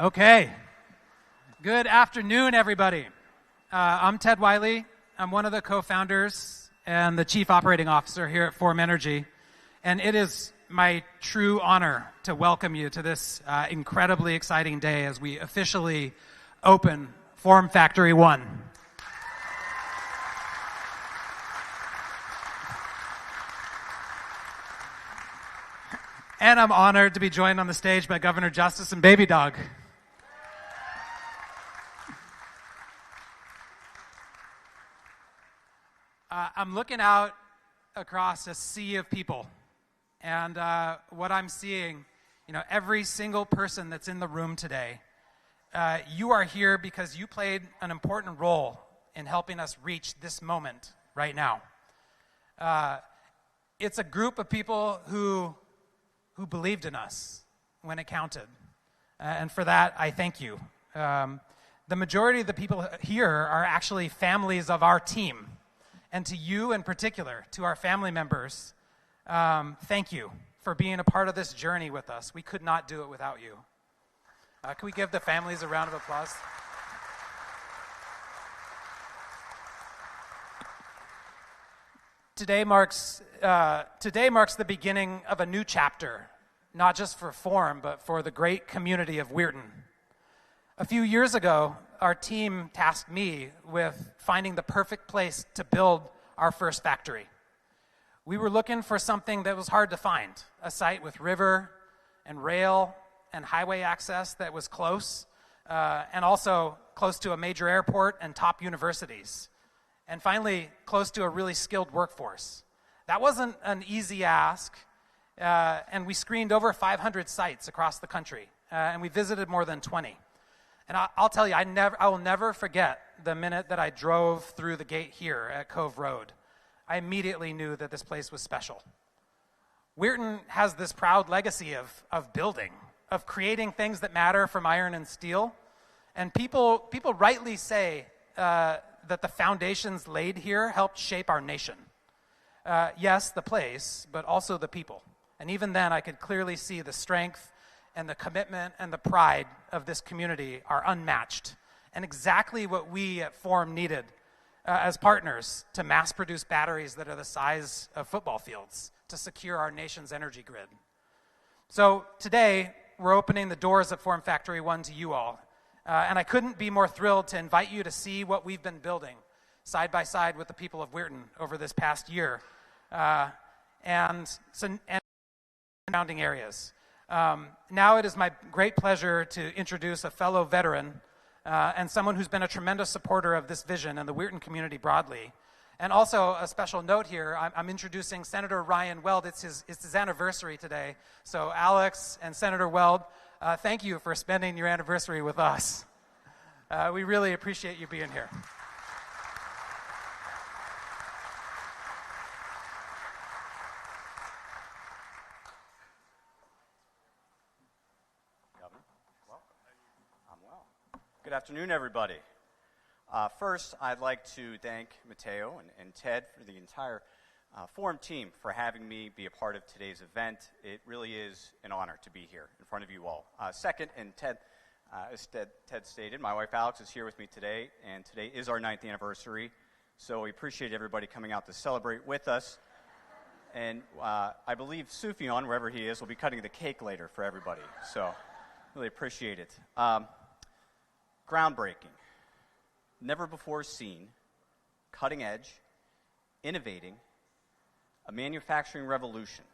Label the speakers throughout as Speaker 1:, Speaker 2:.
Speaker 1: Okay. Good afternoon, everybody. I'm Ted Wiley. I'm one of the co-founders and the Chief Operating Officer here at Form Energy. And it is my true honor to welcome you to this incredibly exciting day as we officially open Form Factory 1. And I'm honored to be joined on the stage by Governor Justice and Baby Dog. I'm looking out across a sea of people, and what I'm seeing, every single person that's in the room today, you are here because you played an important role in helping us reach this moment right now. It's a group of people who believed in us when it counted, and for that, I thank you. The majority of the people here are actually families of our team. And to you in particular, to our family members, thank you for being a part of this journey with us. We could not do it without you. Can we give the families a round of applause? Today marks the beginning of a new chapter, not just for Form, but for the great community of Weirton. A few years ago, our team tasked me with finding the perfect place to build our first factory. We were looking for something that was hard to find, a site with river and rail and highway access that was close, and also close to a major airport and top universities. And finally, close to a really skilled workforce. That wasn't an easy ask, and we screened over 500 sites across the country, and we visited more than 20. And I'll tell you, I will never forget the minute that I drove through the gate here at Cove Road. I immediately knew that this place was special. Weirton has this proud legacy of building, of creating things that matter from iron and steel. And people rightly say that the foundations laid here helped shape our nation. Yes, the place, but also the people. And even then, I could clearly see the strength and the commitment and the pride of this community are unmatched, and exactly what we at Form needed as partners to mass produce batteries that are the size of football fields to secure our nation's energy grid. So today, we're opening the doors of Form Factory 1 to you all, and I couldn't be more thrilled to invite you to see what we've been building side by side with the people of Weirton over this past year, and surrounding areas. Now it is my great pleasure to introduce a fellow veteran and someone who's been a tremendous supporter of this vision and the Weirton community broadly. And also a special note here, I'm introducing Senator Ryan Weld. It's his anniversary today. So Alex and Senator Weld, thank you for spending your anniversary with us. We really appreciate you being here.
Speaker 2: Good afternoon, everybody. First, I'd like to thank Mateo and Ted for the entire Form team for having me be a part of today's event. It really is an honor to be here in front of you all. Second, and Ted, as Ted stated, my wife Alex is here with me today, and today is our 9th anniversary, so we appreciate everybody coming out to celebrate with us. And I believe Sufjan, wherever he is, will be cutting the cake later for everybody, so really appreciate it. Groundbreaking, never before seen, cutting edge, innovating, a manufacturing revolution.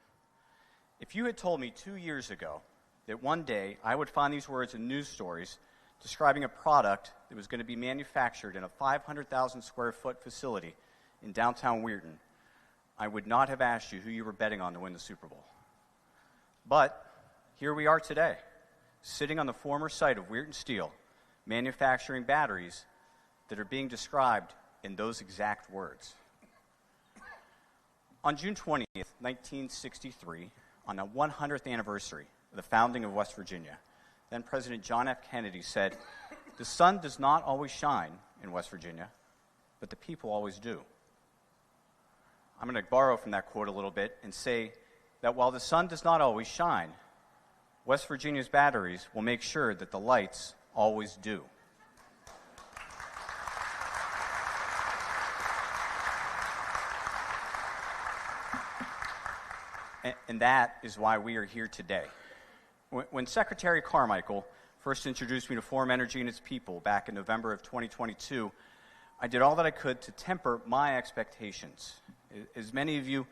Speaker 2: If you had told me 2 years ago that one day I would find these words in news stories describing a product that was going to be manufactured in a 500,000 square foot facility in downtown Weirton, I would not have asked you who you were betting on to win the Super Bowl. But here we are today, sitting on the former site of Weirton Steel, manufacturing batteries that are being described in those exact words. On June 20th, 1963, on the 100th anniversary of the founding of West Virginia, then President John F. Kennedy said, "The sun does not always shine in West Virginia, but the people always do." I'm going to borrow from that quote a little bit and say that while the sun does not always shine, West Virginia's batteries will make sure that the lights always do. And that is why we are here today. When Secretary Carmichael first introduced me to Forum Energy and its people back in November of 2022, I did all that I could to temper my expectations. As many of you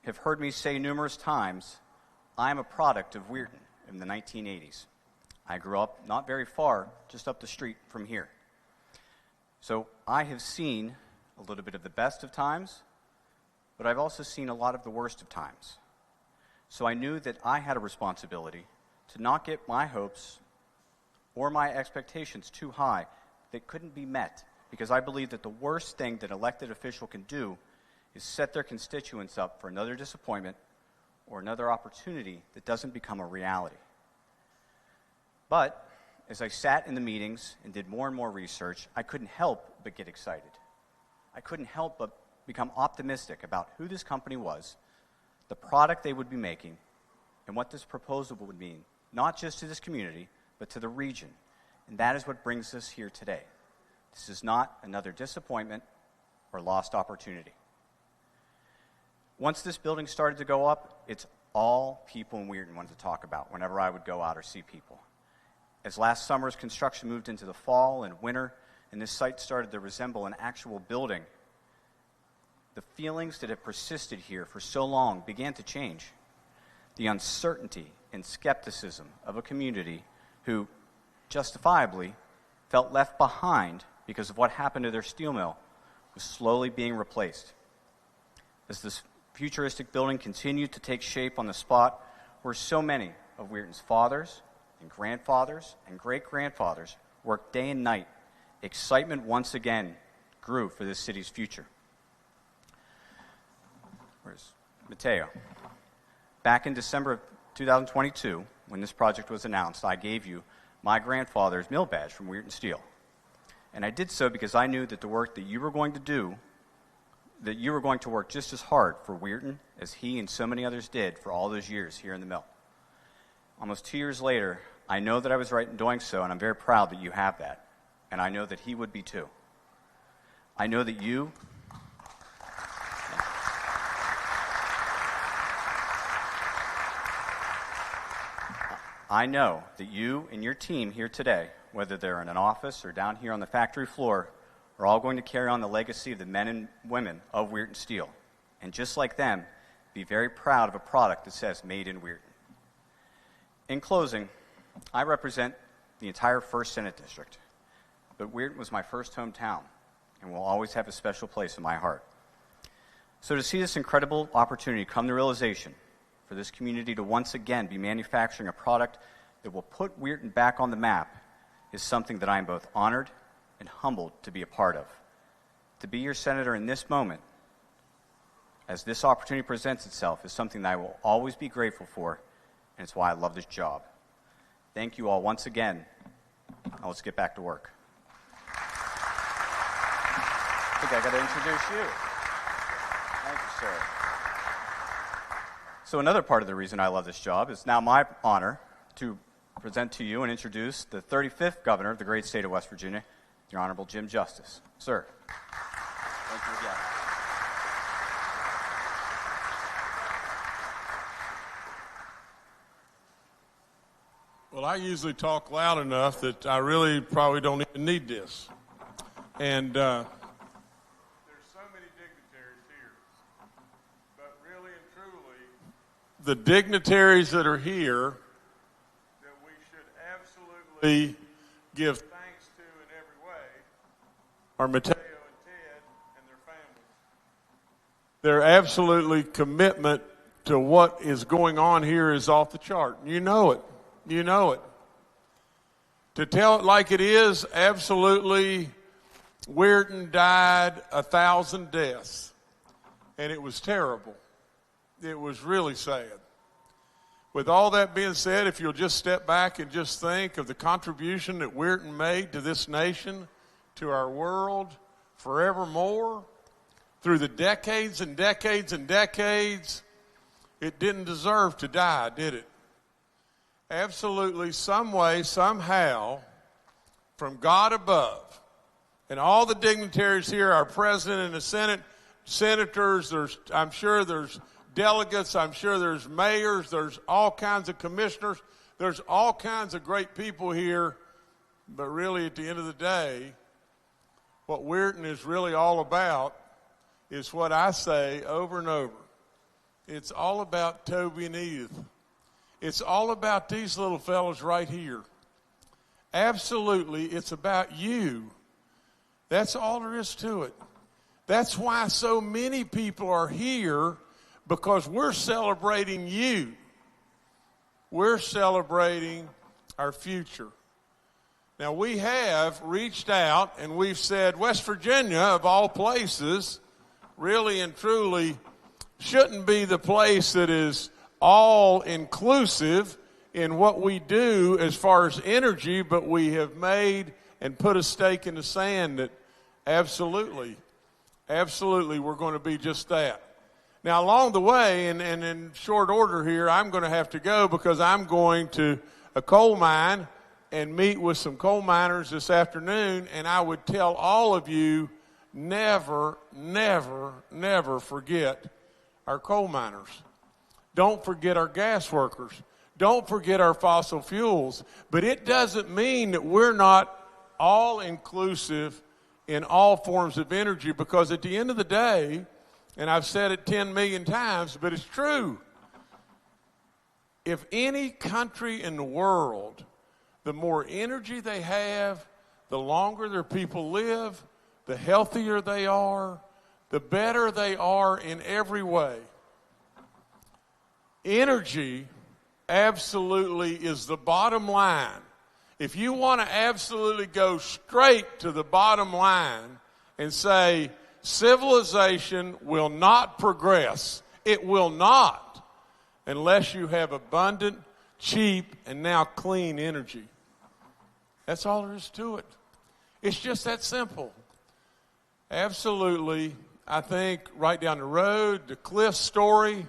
Speaker 2: have heard me say numerous times, I am a product of Weirton in the 1980s. I grew up not very far, just up the street from here. So I have seen a little bit of the best of times, but I've also seen a lot of the worst of times. So I knew that I had a responsibility to not get my hopes or my expectations too high that couldn't be met, because I believe that the worst thing that an elected official can do is set their constituents up for another disappointment or another opportunity that doesn't become a reality. But as I sat in the meetings and did more and more research, I couldn't help but get excited. I couldn't help but become optimistic about who this company was, the product they would be making, and what this proposal would mean, not just to this community, but to the region. And that is what brings us here today. This is not another disappointment or lost opportunity. Once this building started to go up, it's all people in Weirton wanted to talk about whenever I would go out or see people. As last summer's construction moved into the fall and winter, and this site started to resemble an actual building, the feelings that have persisted here for so long began to change. The uncertainty and skepticism of a community who, justifiably, felt left behind because of what happened to their steel mill was slowly being replaced. As this futuristic building continued to take shape on the spot where so many of Weirton's fathers and grandfathers and great-grandfathers worked day and night, excitement once again grew for this city's future. Where's Mateo? Back in December of 2022, when this project was announced, I gave you my grandfather's mill badge from Weirton Steel. And I did so because I knew that the work that you were going to do, that you were going to work just as hard for Weirton as he and so many others did for all those years here in the mill. Almost 2 years later, I know that I was right in doing so, and I'm very proud that you have that. And I know that he would be too. I know that you... I know that you and your team here today, whether they're in an office or down here on the factory floor, are all going to carry on the legacy of the men and women of Weirton Steel. And just like them, be very proud of a product that says Made in Weirton. In closing, I represent the entire 1st Senate District, but Weirton was my first hometown and will always have a special place in my heart. So to see this incredible opportunity come to realization, for this community to once again be manufacturing a product that will put Weirton back on the map is something that I am both honored and humbled to be a part of. To be your senator in this moment, as this opportunity presents itself, is something that I will always be grateful for, and it's why I love this job. Thank you all once again. Now let's get back to work. I think I got to introduce you. Thank you, sir. So another part of the reason I love this job is now my honor to present to you and introduce the 35th governor of the great state of West Virginia, the Honorable Jim Justice. Sir. Thank you again.
Speaker 3: Well, I usually talk loud enough that I really probably don't even need this. And there's so many dignitaries here. But really and truly, the dignitaries that are here that we should absolutely give thanks to in every way are Mateo and Ted and their families. Their absolutely commitment to what is going on here is off the chart. You know it. You know it. To tell it like it is, absolutely, Weirton died 1,000 deaths. And it was terrible. It was really sad. With all that being said, if you'll just step back and just think of the contribution that Weirton made to this nation, to our world, forevermore, through the decades and decades and decades, it didn't deserve to die, did it? absolutely, some way, somehow, from God above, and all the dignitaries here, our president and the Senate, senators, I'm sure there's delegates, I'm sure there's mayors, there's all kinds of commissioners, there's all kinds of great people here, but really at the end of the day, what Weirton is really all about is what I say over and over. It's all about Toby and Edith. It's all about these little fellows right here. Absolutely, it's about you. That's all there is to it. That's why so many people are here, because we're celebrating you. We're celebrating our future. Now, we have reached out and we've said West Virginia, of all places, really and truly shouldn't be the place that is all inclusive in what we do as far as energy, but we have made and put a stake in the sand that absolutely we're going to be just that. Now, along the way, and in short order here, I'm going to have to go because I'm going to a coal mine and meet with some coal miners this afternoon, and I would tell all of you, never, never, never forget our coal miners. Don't forget our gas workers. Don't forget our fossil fuels. But it doesn't mean that we're not all inclusive in all forms of energy, because at the end of the day, and I've said it 10 million times, but it's true. If any country in the world, the more energy they have, the longer their people live, the healthier they are, the better they are in every way. Energy absolutely is the bottom line. If you want to absolutely go straight to the bottom line and say civilization will not progress, it will not, unless you have abundant, cheap, and now clean energy. That's all there is to it. It's just that simple. Absolutely, I think right down the road, the Cliff story,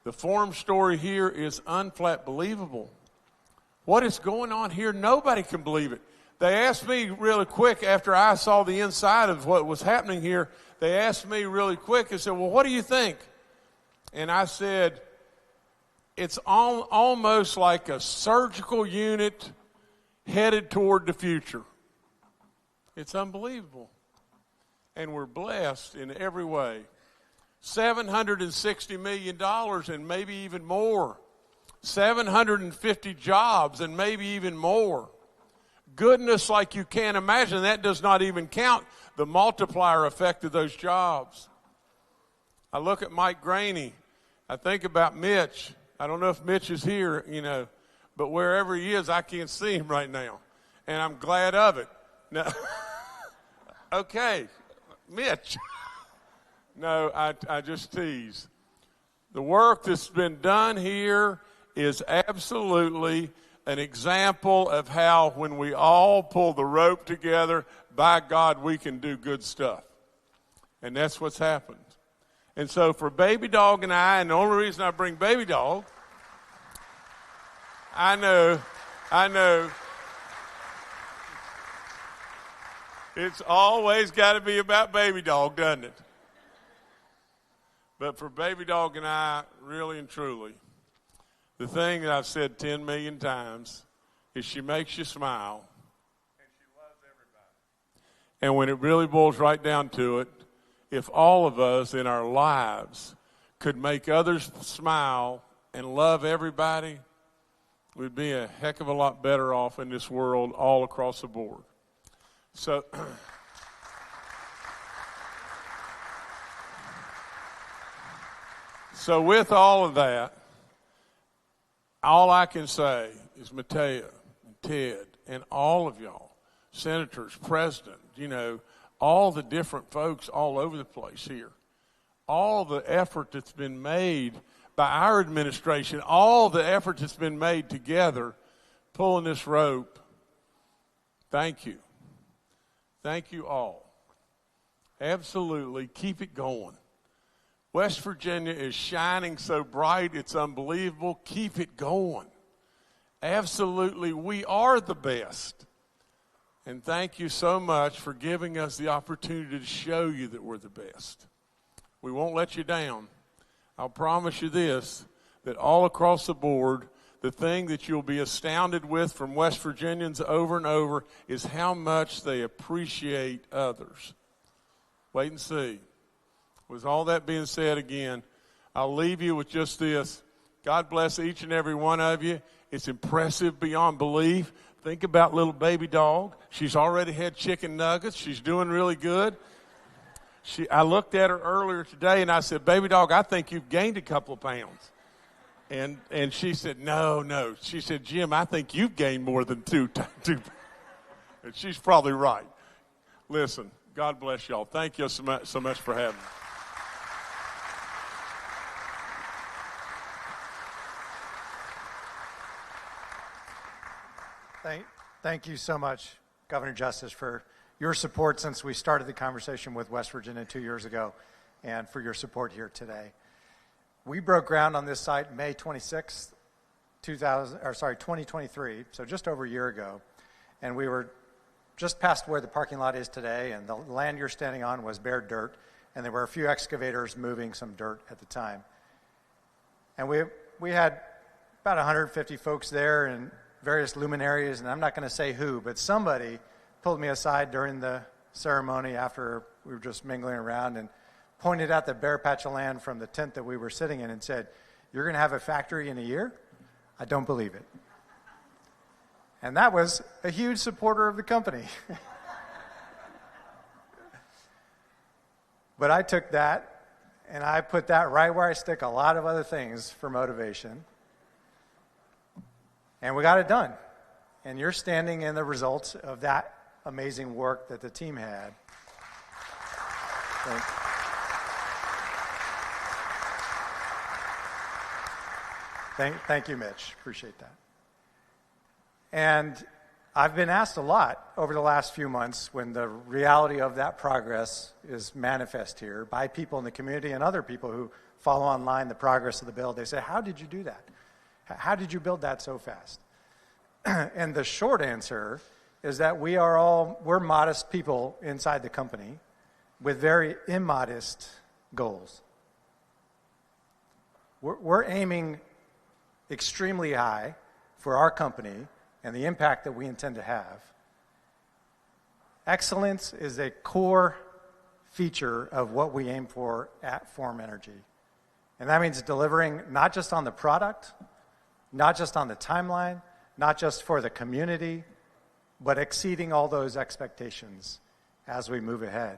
Speaker 3: the Forum story here is unflat believable. What is going on here, nobody can believe it. They asked me really quick after I saw the inside of what was happening here, they asked me really quick and said, well, what do you think? And I said, it's almost like a surgical unit headed toward the future. It's unbelievable. And we're blessed in every way. $760 million and maybe even more. 750 jobs and maybe even more. Goodness like you can't imagine. That does not even count the multiplier effect of those jobs. I look at Mike Graney. I think about Mitch. I don't know if Mitch is here, but wherever he is, I can't see him right now. And I'm glad of it. No. Okay, Mitch. No, I just tease. The work that's been done here is absolutely an example of how when we all pull the rope together, by God, we can do good stuff. And that's what's happened. And so for Baby Dog and I, and the only reason I bring Baby Dog, I know, it's always got to be about Baby Dog, doesn't it? But for Baby Dog and I, really and truly, the thing that I've said 10 million times is she makes you smile. And she loves everybody. And when it really boils right down to it, if all of us in our lives could make others smile and love everybody, we'd be a heck of a lot better off in this world all across the board. So with all of that, all I can say is Mateo and Ted and all of y'all, senators, president, all the different folks all over the place here, all the effort that's been made by our administration, all the effort that's been made together pulling this rope, thank you. Thank you all. Absolutely, keep it going. West Virginia is shining so bright, it's unbelievable. Keep it going. Absolutely, we are the best. And thank you so much for giving us the opportunity to show you that we're the best. We won't let you down. I'll promise you this, that all across the board, the thing that you'll be astounded with from West Virginians over and over is how much they appreciate others. Wait and see. With all that being said again, I'll leave you with just this. God bless each and every one of you. It's impressive beyond belief. Think about little baby dog. She's already had chicken nuggets. She's doing really good. I looked at her earlier today and I said, baby dog, I think you've gained a couple of pounds. And she said, no. She said, Jim, I think you've gained more than two. And she's probably right. Listen, God bless y'all. Thank you so much for having me.
Speaker 4: Thank you so much, Governor Justice, for your support since we started the conversation with West Virginia 2 years ago, and for your support here today. We broke ground on this site May 26th, 2023, so just over a year ago, and we were just past where the parking lot is today, and the land you're standing on was bare dirt, and there were a few excavators moving some dirt at the time. And we had about 150 folks there and various luminaries, and I'm not going to say who, but somebody pulled me aside during the ceremony after we were just mingling around and pointed out the bare patch of land from the tent that we were sitting in and said, "You're going to have a factory in a year? I don't believe it." And that was a huge supporter of the company. But I took that and I put that right where I stick a lot of other things for motivation. And we got it done. And you're standing in the results of that amazing work that the team had. Thank you, Mitch. Appreciate that. And I've been asked a lot over the last few months when the reality of that progress is manifest here by people in the community and other people who follow online the progress of the bill. They say, how did you do that? How did you build that so fast? And the short answer is that we're modest people inside the company with very immodest goals. We're aiming extremely high for our company and the impact that we intend to have. Excellence is a core feature of what we aim for at Form Energy. And that means delivering not just on the product, not just on the timeline, not just for the community, but exceeding all those expectations as we move ahead.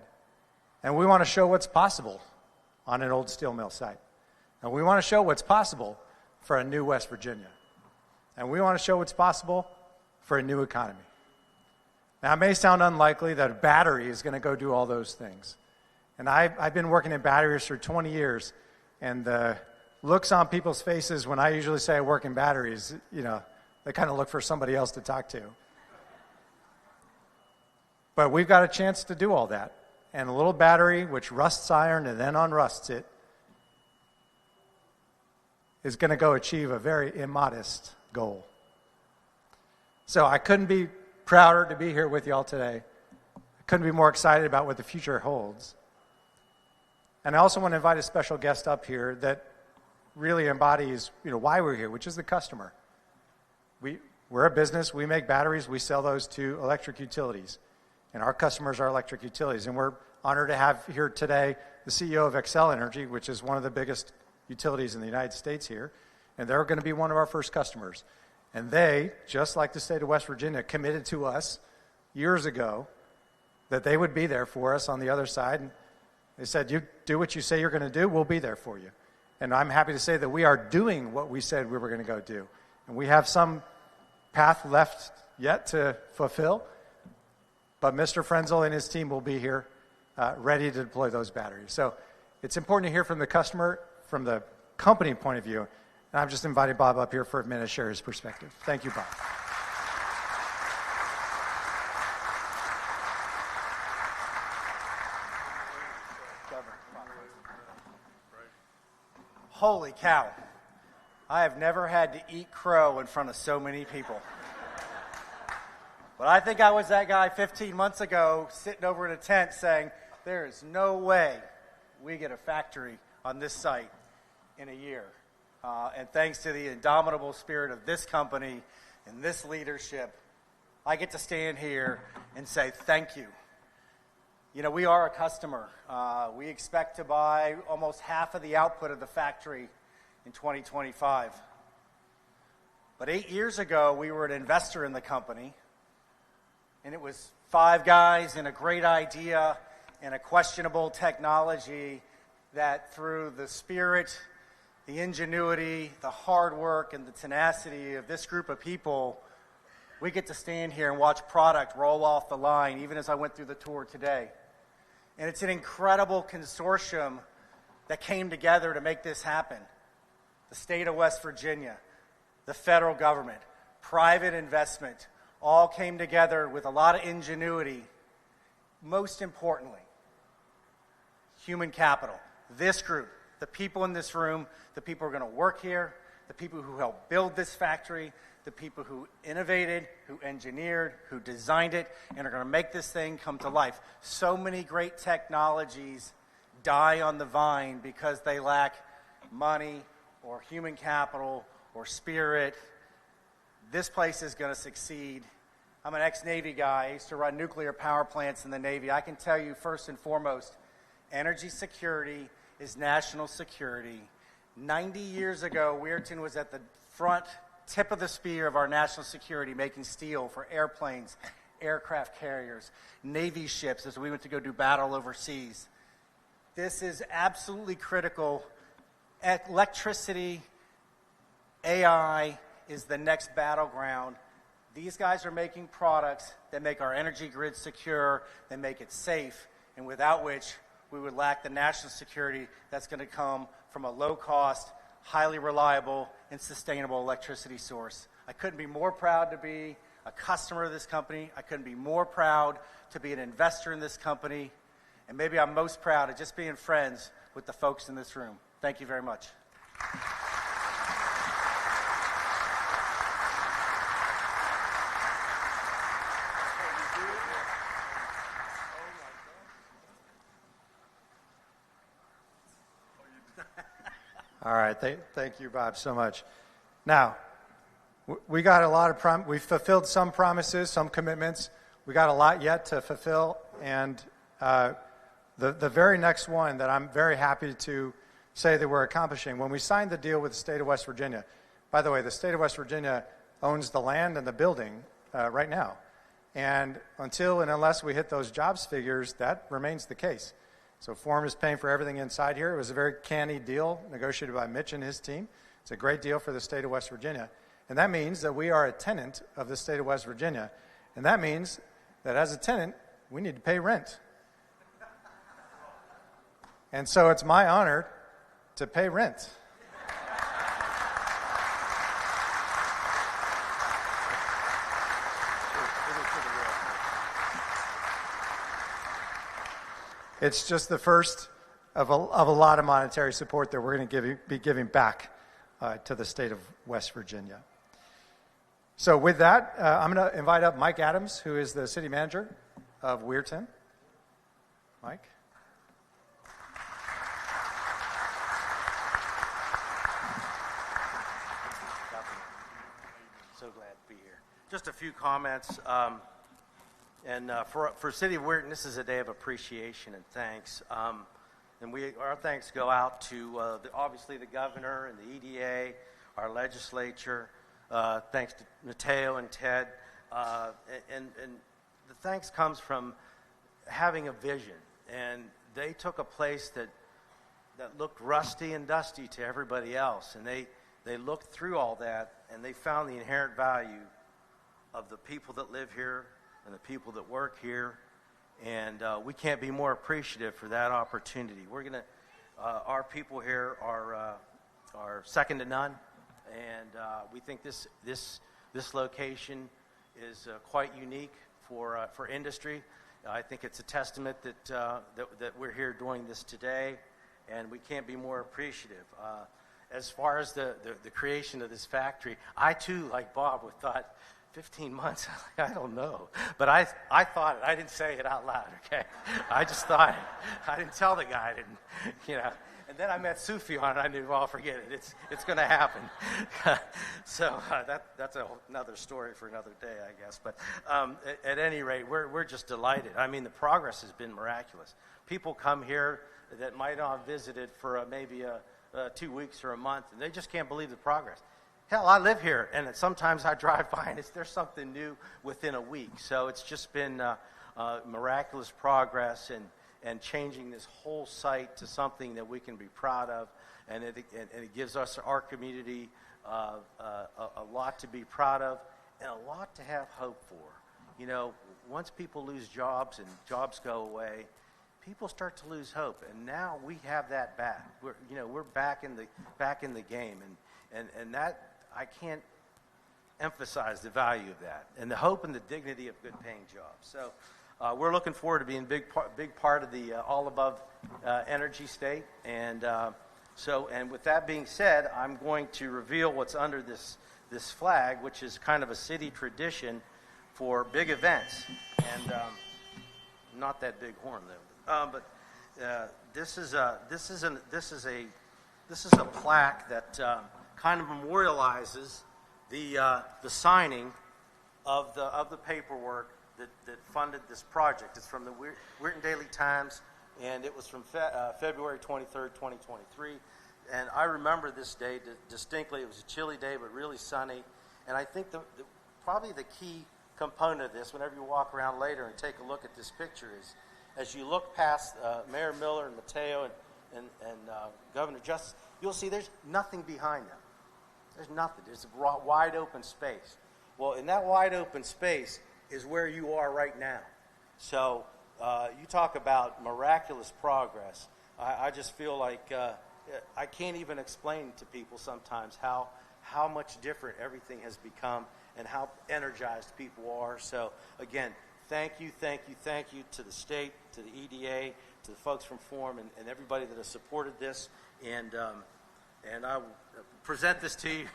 Speaker 4: And we want to show what's possible on an old steel mill site. And we want to show what's possible for a new West Virginia. And we want to show what's possible for a new economy. Now, it may sound unlikely that a battery is going to go do all those things. And I've been working in batteries for 20 years, and the looks on people's faces when I usually say I work in batteries, they kind of look for somebody else to talk to. But we've got a chance to do all that. And a little battery which rusts iron and then unrusts it is going to go achieve a very immodest goal. So I couldn't be prouder to be here with you all today. I couldn't be more excited about what the future holds. And I also want to invite a special guest up here that really embodies why we're here, which is the customer. We're a business. We make batteries. We sell those to electric utilities. And our customers are electric utilities. And we're honored to have here today the CEO of Xcel Energy, which is one of the biggest utilities in the United States here. And they're going to be one of our first customers. And they, just like the state of West Virginia, committed to us years ago that they would be there for us on the other side. And they said, you do what you say you're going to do, we'll be there for you. And I'm happy to say that we are doing what we said we were going to go do. And we have some path left yet to fulfill, but Mr. Frenzel and his team will be here ready to deploy those batteries. So it's important to hear from the customer, from the company point of view, and I've just invited Bob up here for a minute to share his perspective. Thank you, Bob.
Speaker 5: Holy cow. I have never had to eat crow in front of so many people. But I think I was that guy 15 months ago sitting over in a tent saying, there is no way we get a factory on this site in a year. And thanks to the indomitable spirit of this company and this leadership, I get to stand here and say thank you. You know, we are a customer. We expect to buy almost half of the output of the factory in 2025. But 8 years ago, we were an investor in the company, and it was 5 guys and a great idea and a questionable technology that through the spirit, the ingenuity, the hard work, and the tenacity of this group of people, we get to stand here and watch product roll off the line, even as I went through the tour today. And it's an incredible consortium that came together to make this happen. The state of West Virginia, the federal government, private investment, all came together with a lot of ingenuity. Most importantly, human capital. This group, the people in this room, the people who are going to work here, the people who helped build this factory, the people who innovated, who engineered, who designed it, and are going to make this thing come to life. So many great technologies die on the vine because they lack money or human capital or spirit. This place is going to succeed. I'm an ex-Navy guy. I used to run nuclear power plants in the Navy. I can tell you first and foremost, energy security is national security. 90 years ago, Weirton was at the front tip of the spear of our national security, making steel for airplanes, aircraft carriers, Navy ships as we went to go do battle overseas. This is absolutely critical. Electricity, AI is the next battleground. These guys are making products that make our energy grid secure, that make it safe, and without which we would lack the national security that's going to come from a low-cost, highly reliable, and sustainable electricity source. I couldn't be more proud to be a customer of this company. I couldn't be more proud to be an investor in this company. And maybe I'm most proud of just being friends with the folks in this room. Thank you very much.
Speaker 4: All right, thank you, Bob, so much. Now, we got a lot of we fulfilled some promises, some commitments. We got a lot yet to fulfill, and the very next one that I'm very happy to say that we're accomplishing, when we signed the deal with the state of West Virginia, by the way, the state of West Virginia owns the land and the building right now, and until and unless we hit those jobs figures, that remains the case. So Form is paying for everything inside here. It was a very canny deal negotiated by Mitch and his team. It's a great deal for the state of West Virginia. And that means that we are a tenant of the state of West Virginia. And that means that as a tenant, we need to pay rent. And so it's my honor to pay rent. It's just the first of a lot of monetary support that we're going to be giving back to the state of West Virginia. So with that, I'm going to invite up Mike Adams, who is the city manager of Weirton. Mike?
Speaker 6: So glad to be here. Just a few comments. And for City of Weirton, this is a day of appreciation and thanks. And our thanks go out to obviously the governor and the EDA, our legislature. Thanks to Mateo and Ted. And the thanks comes from having a vision. And they took a place that looked rusty and dusty to everybody else. And they looked through all that, and they found the inherent value of the people that live here and the people that work here, and we can't be more appreciative for that opportunity. Our people here are second to none, and we think this location is quite unique for industry. I think it's a testament that we're here doing this today, and we can't be more appreciative. as far as the creation of this factory, I too, like Bob, would thought 15 months. I don't know, but I thought it. I didn't say it out loud. Okay, I just thought it. I didn't tell the guy. I didn't, you know. And then I met Sufjan, and I knew, well, forget it. It's going to happen. So that's another story for another day, I guess. But at any rate, we're just delighted. I mean, the progress has been miraculous. People come here that might not have visited for maybe 2 weeks or a month, and they just can't believe the progress. Hell, I live here, and sometimes I drive by, and there's something new within a week. So it's just been miraculous progress and changing this whole site to something that we can be proud of, and it gives us, our community, a lot to be proud of and a lot to have hope for. You know, once people lose jobs and jobs go away, people start to lose hope, and now we have that back. We're back in the game, and that, I can't emphasize the value of that, and the hope and the dignity of good-paying jobs. So we're looking forward to being big part of the all above energy state, and with that being said, I'm going to reveal what's under this flag, which is kind of a city tradition for big events, and not that big horn though. But this is a plaque that kind of memorializes the signing of the paperwork that funded this project. It's from the Weirton Daily Times, and it was from February 23rd, 2023. And I remember this day distinctly. It was a chilly day, but really sunny. And I think probably the key component of this, whenever you walk around later and take a look at this picture, is as you look past Mayor Miller and Mateo and Governor Justice, you'll see there's nothing behind them. There's nothing. There's a wide open space. Well, in that wide open space is where you are right now. So you talk about miraculous progress. I just feel like I can't even explain to people sometimes how much different everything has become and how energized people are. So again, thank you to the state, to the EDA, to the folks from Forum, and everybody that has supported this. And I will present this to you,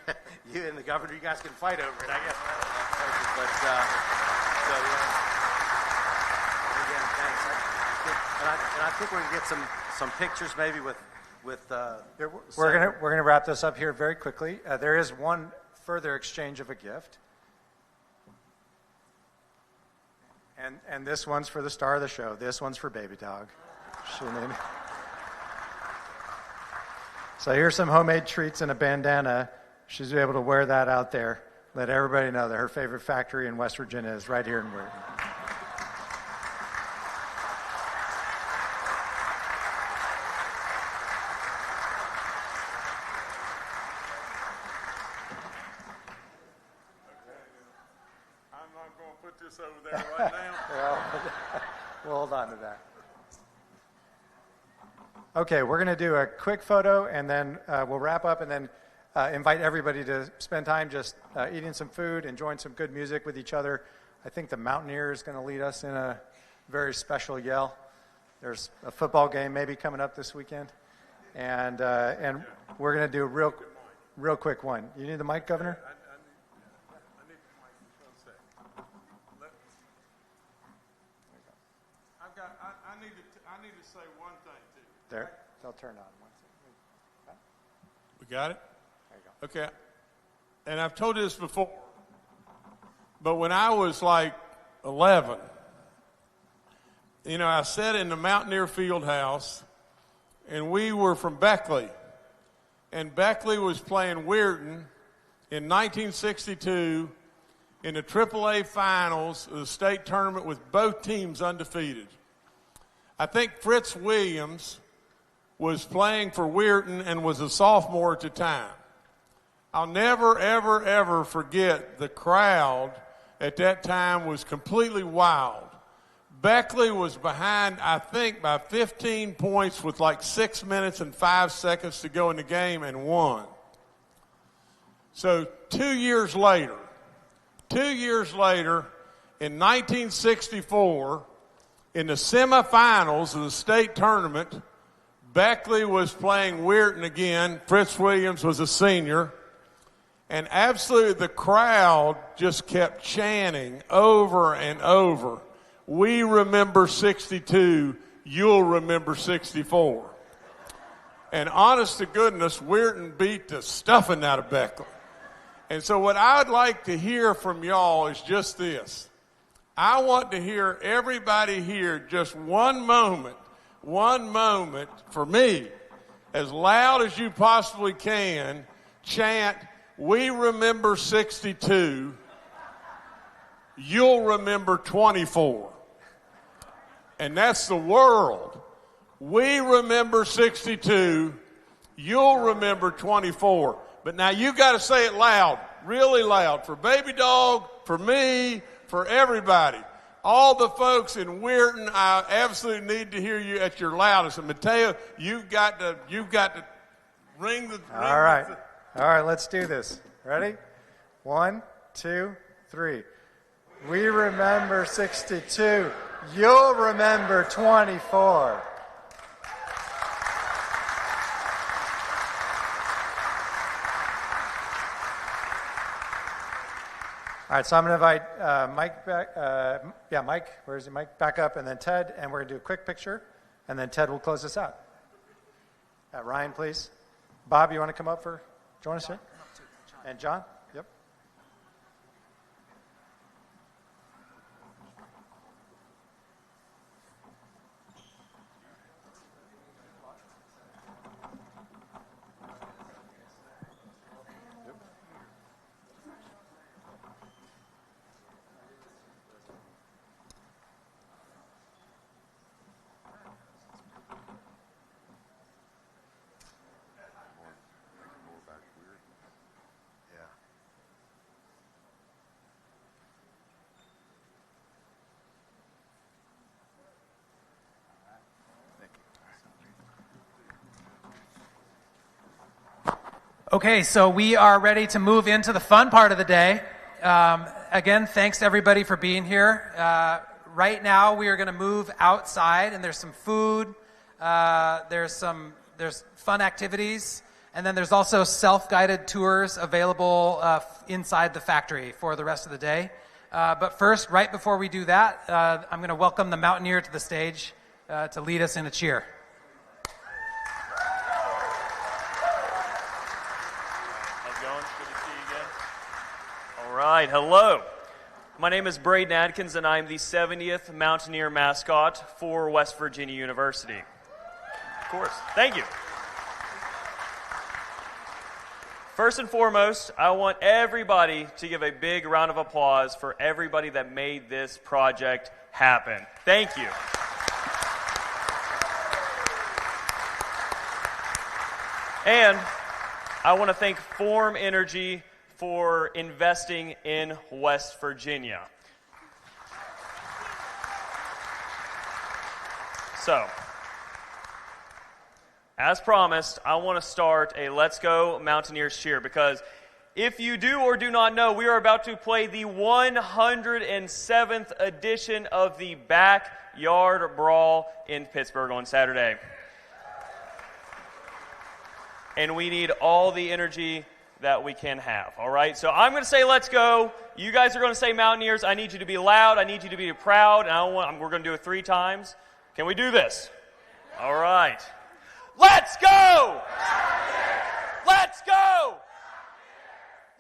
Speaker 6: you and the governor. You guys can fight over it, I guess. But so again, thanks. And I think we're gonna get some pictures maybe with.
Speaker 4: We're gonna wrap this up here very quickly. There is one further exchange of a gift. And this one's for the star of the show. This one's for Baby Dog. So here's some homemade treats and a bandana. She's able to wear that out there. Let everybody know that her favorite factory in West Virginia is right here in Weirton.
Speaker 3: Over there right now.
Speaker 4: We'll hold on to that. Okay, we're going to do a quick photo, and then we'll wrap up, and then invite everybody to spend time just eating some food, enjoying some good music with each other. I think the Mountaineer is going to lead us in a very special yell. There's a football game maybe coming up this weekend, and we're going to do a real quick one. You need the mic, Governor?
Speaker 3: I need to say one thing to you.
Speaker 4: There, they'll turn on.
Speaker 3: We got it?
Speaker 4: There you go.
Speaker 3: Okay. And I've told you this before, but when I was like 11, I sat in the Mountaineer Field House, and we were from Beckley. And Beckley was playing Weirton in 1962 in the AAA finals of the state tournament with both teams undefeated. I think Fritz Williams was playing for Weirton and was a sophomore at the time. I'll never, ever, ever forget the crowd at that time was completely wild. Beckley was behind, I think, by 15 points with like 6 minutes and 5 seconds to go in the game and won. So 2 years later, in 1964, in the semifinals of the state tournament, Beckley was playing Weirton again. Fritz Williams was a senior. And absolutely the crowd just kept chanting over and over, "We remember 62, you'll remember 64. And honest to goodness, Weirton beat the stuffing out of Beckley. And so what I'd like to hear from y'all is just this. I want to hear everybody here just one moment for me, as loud as you possibly can, chant, "We remember 62, you'll remember 24. And that's the world. We remember 62, you'll remember 24. But now you got to say it loud, really loud, for Baby Dog, for me, for everybody. All the folks in Weirton, I absolutely need to hear you at your loudest. And Mateo, you've got to ring the.
Speaker 4: All right. All right, let's do this. Ready? 1, 2, 3. We remember 62. You'll remember 24. All right, so I'm going to invite Mike back. Mike, where's Mike? Back up, and then Ted, and we're going to do a quick picture, and then Ted will close us out. Ryan, please. Bob, you want to come up for join us here? And John? Yep.
Speaker 1: Okay, so we are ready to move into the fun part of the day. Again, thanks to everybody for being here. Right now, we are going to move outside, and there's some food, there's fun activities, and then there's also self-guided tours available inside the factory for the rest of the day. But first, right before we do that, I'm going to welcome the Mountaineer to the stage to lead us in a cheer.
Speaker 7: All right, hello. My name is Braden Adkins, and I'm the 70th Mountaineer mascot for West Virginia University. Of course. Thank you. First and foremost, I want everybody to give a big round of applause for everybody that made this project happen. Thank you. And I want to thank Form Energy for investing in West Virginia. So, as promised, I want to start a Let's Go Mountaineers cheer, because if you do or do not know, we are about to play the 107th edition of the Backyard Brawl in Pittsburgh on Saturday. And we need all the energy that we can have, all right? So I'm going to say let's go. You guys are going to say Mountaineers. I need you to be loud. I need you to be proud. And we're going to do it 3 times. Can we do this? All right. Let's go! Let's go!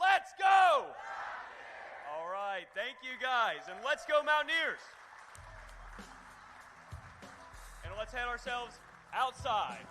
Speaker 7: Let's go! All right. Thank you, guys. And let's go, Mountaineers. And let's head ourselves outside.